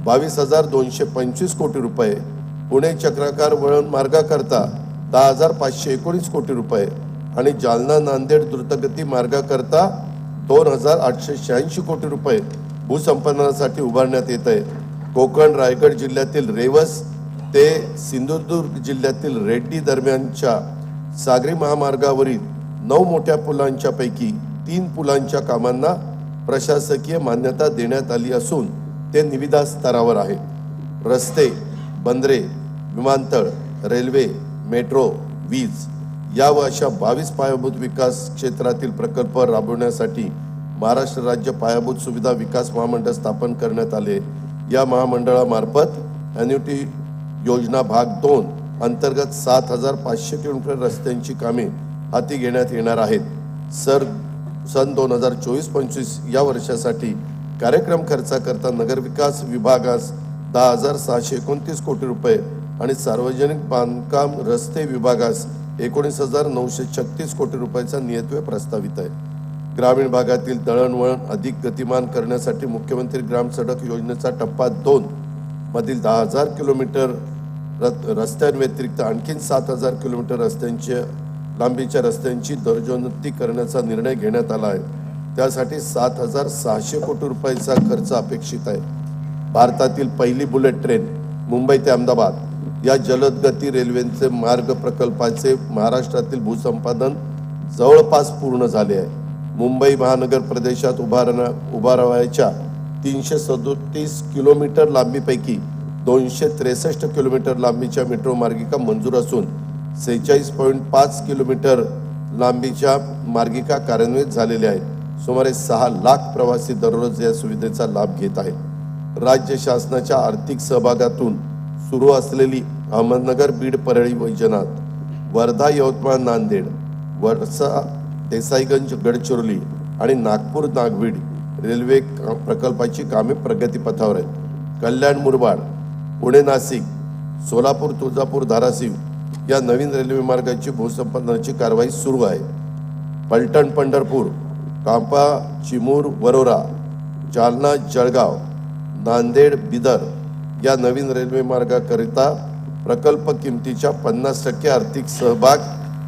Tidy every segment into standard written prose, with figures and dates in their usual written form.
22,225 कोटी रुपये, पुणे चक्राकार वळण मार्गाकरता 10,519 कोटी रुपये आणि जालना नांदेड द्रुतगती मार्गाकरता 2,886 कोटी रुपये भूसंपादनासाठी उभारण्यात येत आहे। कोकण रायगड जिल्ह्यातील रेवस ते सिंधुदुर्ग जिल्ह्यातील रेड्डी दरम्यानच्या सागरी महामार्गावरील 9 मोठ्या पुलांच्या पैकी 3 पुलांच्या कामांना प्रशासकीय मान्यता देण्यात आली असून ते निविदा स्तरावर आहे। रस्ते, बंदरे, विमानतळ, रेल्वे, मेट्रो, वीज या व अशा 22 पायाभूत विकास क्षेत्रातील प्रकल्प राबवण्यासाठी महाराष्ट्र राज्य पायाभूत सुविधा विकास महामंडळ स्थापन करण्यात आले। या महामंडळामार्फत ॲन्युटी योजना भाग 2 अंतर्गत 7,500 किलोमीटर रस्त्यांची कामे हाती घेण्यात येणार आहेत। सन 2024-25 या वर्षासाठी कार्यक्रम खर्चाकरता नगरविकास विभागास 10,629 कोटी रुपये आणि सार्वजनिक बांधकाम रस्ते विभागास 19,936 कोटी रुपयाचा नियतव्यय प्रस्तावित आहे। ग्रामीण भागातील दळणवळण अधिक गतिमान करण्यासाठी मुख्यमंत्री ग्राम सडक योजनेचा टप्पा 2 मधील 10,000 किलोमीटर रस्त्यांव्यतिरिक्त आणखी 7,000 किलोमीटर रस्त्यांच्या लांबीच्या रस्त्यांची दर्जोन्नती करण्याचा निर्णय घेण्यात आला आहे। त्यासाठी 7,600 कोटी रुपयाचा खर्च अपेक्षित आहे। भारतातील पहिली बुलेट ट्रेन मुंबई ते अहमदाबाद या जलद गती रेल्वेचे मार्ग प्रकल्पाचे महाराष्ट्रातील भूसंपादन जवळपास पूर्ण झाले आहे। मुंबई महानगर प्रदेशात उभारावयाच्या 337 किलोमीटर लांबीपैकी 263 किलोमीटर लांबीच्या मेट्रो मार्गिका मंजूर असून 46.5 किलोमीटर लांबीच्या मार्गिका कार्यान्वित झालेल्या आहेत। सुमारे 6 लाख प्रवासी दररोज या सुविधेचा लाभ घेत आहेत। राज्य शासनाच्या आर्थिक सहभागातून सुरू असलेली अहमदनगर बीड परळी वैजनाथ वर्धा यवतमाळ नांदेड वर्षा देसाईगंज गडचिरोली आणि नागपूर नागवीड रेल्वे प्रकल्पाची कामे प्रगतीपथावर आहेत। कल्याण मुरबाड पुणे नाशिक सोलापूर तुळजापूर धाराशिव या नवीन रेल्वे मार्गाची भूसंपादनाची कारवाई सुरू आहे। पलटण पंढरपूर कांपा चिमूर वरोरा जालना जळगाव नांदेड बिदर या नवीन रेल्वे मार्गाकरिता प्रकल्प किमतीच्या 50% आर्थिक सहभाग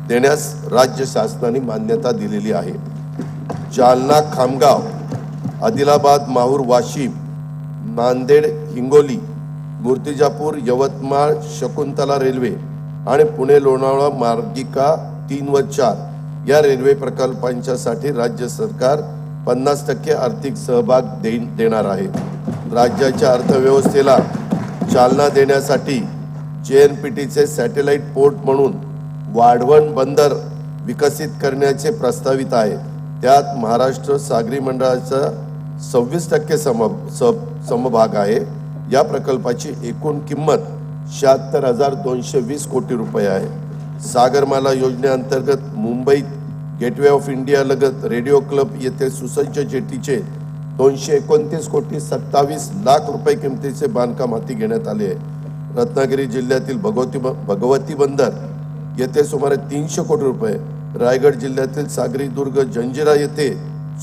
देण्यास राज्य शासनाने मान्यता दिलेली आहे। जालना खामगाव आदिलाबाद माहूर वाशिम नांदेड हिंगोली मूर्तिजापूर यवतमाळ शकुंतला रेल्वे आणि पुणे लोणावळा मार्गिका 3 व 4 या रेल्वे प्रकल्पांच्यासाठी राज्य सरकार 50% आर्थिक सहभाग देणार आहे। राज्याच्या अर्थव्यवस्थेला चालना देण्यासाठी JNPTचे सॅटेलाइट पोर्ट म्हणून वाढवण बंदर विकसित करण्याचे प्रस्तावित आहे। त्यात महाराष्ट्र सागरी मंडळाचा 26% समभाग आहे। या प्रकल्पाची एकूण किंमत 76,220 कोटी रुपये आहे। सागरमाला योजनेअंतर्गत मुंबईत गेटवे ऑफ इंडिया लगत रेडिओ क्लब येथे सुसज्ज जेटीचे 229 कोटी 27 लाख रुपये किमतीचे बांधकाम हाती घेण्यात आले आहे। रत्नागिरी जिल्ह्यातील भगवती बंदर येथे सुमारे 300 कोटी रुपये, रायगड जिल्ह्यातील सागरी दुर्ग जंजिरा येथे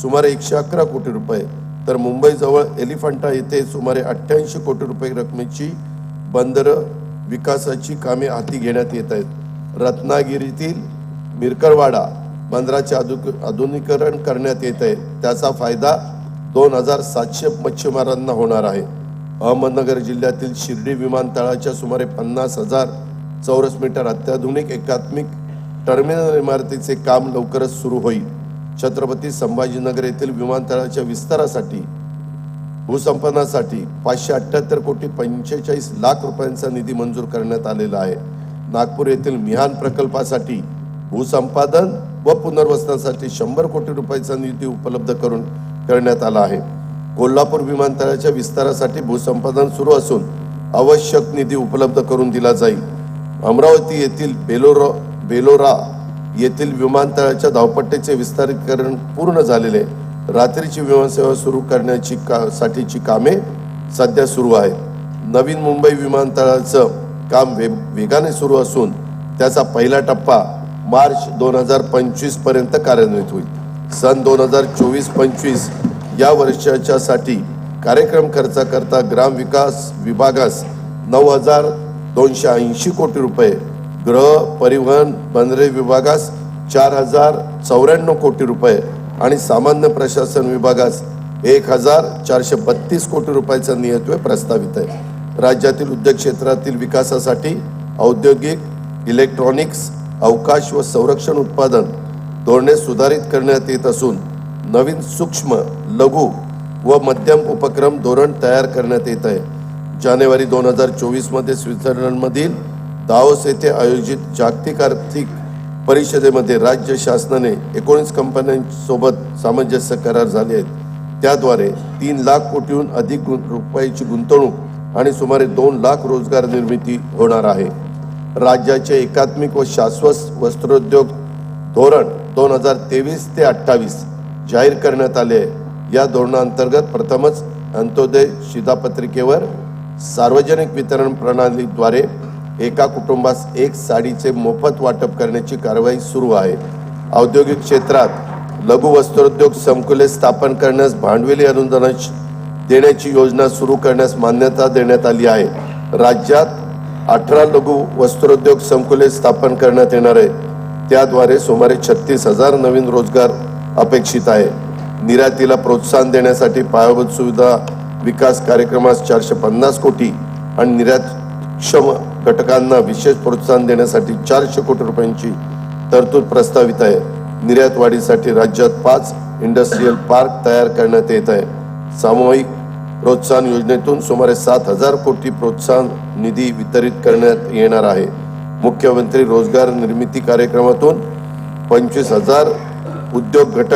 सुमारे 111 कोटी रुपये तर मुंबई जवळ एलिफंटा येथे सुमारे 88 कोटी रुपये रकमेची बंदर विकासाची कामे हाती घेण्यात येत आहेत। रत्नागिरीतील मिरकरवाडा बंदराचे आधुनिकीकरण करण्यात येत आहे। त्याचा फायदा 2,700 मच्छीमारांना होणार आहे। अहमदनगर जिल्ह्यातील शिर्डी विमानतळाच्या सुमारे 50,000 चौरस मीटर अत्याधुनिक एकात्मिक टर्मिनल इमारतीचे काम लवकरच सुरू होईल। छत्रपती संभाजीनगर येथील विमानतळाच्या विस्तारासाठी भूसंपादनासाठी 578 कोटी 45 लाख रुपयांचा निधी मंजूर करण्यात आलेला आहे। नागपूर येथील मिहान प्रकल्पासाठी भूसंपादन व पुनर्वसनासाठी 100 कोटी रुपयांचा निधी उपलब्ध करण्यात आला आहे। कोल्हापूर विमानतळाच्या विस्तारासाठी भूसंपादन सुरू असून आवश्यक निधी उपलब्ध करून दिला जाईल। अमरावती येथील बेलोरा येथील विमानतळाच्या धावपट्टीचे विस्तारीकरण पूर्ण झालेले रात्रीची विमानसेवा सुरू करण्याची साठीची कामे सध्या सुरू आहेत। नवीन मुंबई विमानतळाचं काम वेगाने सुरू असून त्याचा पहिला टप्पा मार्च 2025 पर्यंत कार्यान्वित होईल। सन 2024-25 या वर्षाच्यासाठी कार्यक्रम खर्चाकरता ग्राम विकास विभागास 9,280 कोटी रुपये, गृह परिवहन बंदरे विभागास 4,094 कोटी रुपये आणि सामान्य प्रशासन विभागास 1,432 कोटी रुपयाचा नियतव्यय प्रस्तावित आहे. राज्यातील उद्योग क्षेत्रातील विकासासाठी औद्योगिक, इलेक्ट्रॉनिक्स, अवकाश व संरक्षण उत्पादन धोरणे सुधारित करण्यात येत असून नवीन सूक्ष्म, लघु व मध्यम उपक्रम धोरण तयार करण्यात येत आहे. जानेवारी 2024 मध्ये स्वित्झर्लंडमधील दावोस येथे आयोजित जागतिक आर्थिक परिषदेमध्ये राज्य शासनाने 19 कंपन्यांसोबत सामंजस्य करार झाले आहेत. त्याद्वारे 3 लाख कोटीहून अधिक रुपयाची गुंतवणूक आणि सुमारे 2 लाख रोजगार निर्मिती होणार आहे. राज्याचे एकात्मिक व शाश्वत वस्त्रोद्योग धोरण 2023 ते 28 जाहीर करण्यात आले आहे. या धोरणांतर्गत प्रथमच अंत्योदय शिधापत्रिकेवर सार्वजनिक वितरण प्रणालीद्वारे एका कुटुंबास 1 साडीचे मोफत वाटप करण्याची कारवाई सुरू आहे. औद्योगिक क्षेत्रात लघु वस्त्रोद्योग संकुले स्थापन करण्यास भांडवली अनुदान देण्याची योजना सुरू करण्यास मान्यता देण्यात आली आहे. राज्यात 18 लघु वस्त्रोद्योग संकुले स्थापन करण्यात येणार आहे. त्याद्वारे सुमारे 36,000 नवीन रोजगार अपेक्षित आहे. निर्यातीला प्रोत्साहन देण्यासाठी पायाभूत सुविधा विकास कार्यक्रमास 450 कोटी आणि निर्यातक्षम घटकांना विशेष प्रोत्साहन देण्यासाठी 400 कोटी रुपयांची तरतूद प्रस्तावित आहे. निर्यात वाढीसाठी राज्यात 5 इंडस्ट्रियल पार्क तयार करण्यात येत आहे. सामूहिक प्रोत्साहन योजनेतून सुमारे 7,000 कोटी प्रोत्साहन निधी वितरित करण्यात येणार आहे. मुख्यमंत्री रोजगार निर्मिती कार्यक्रमातून 25,000 उद्योग घटक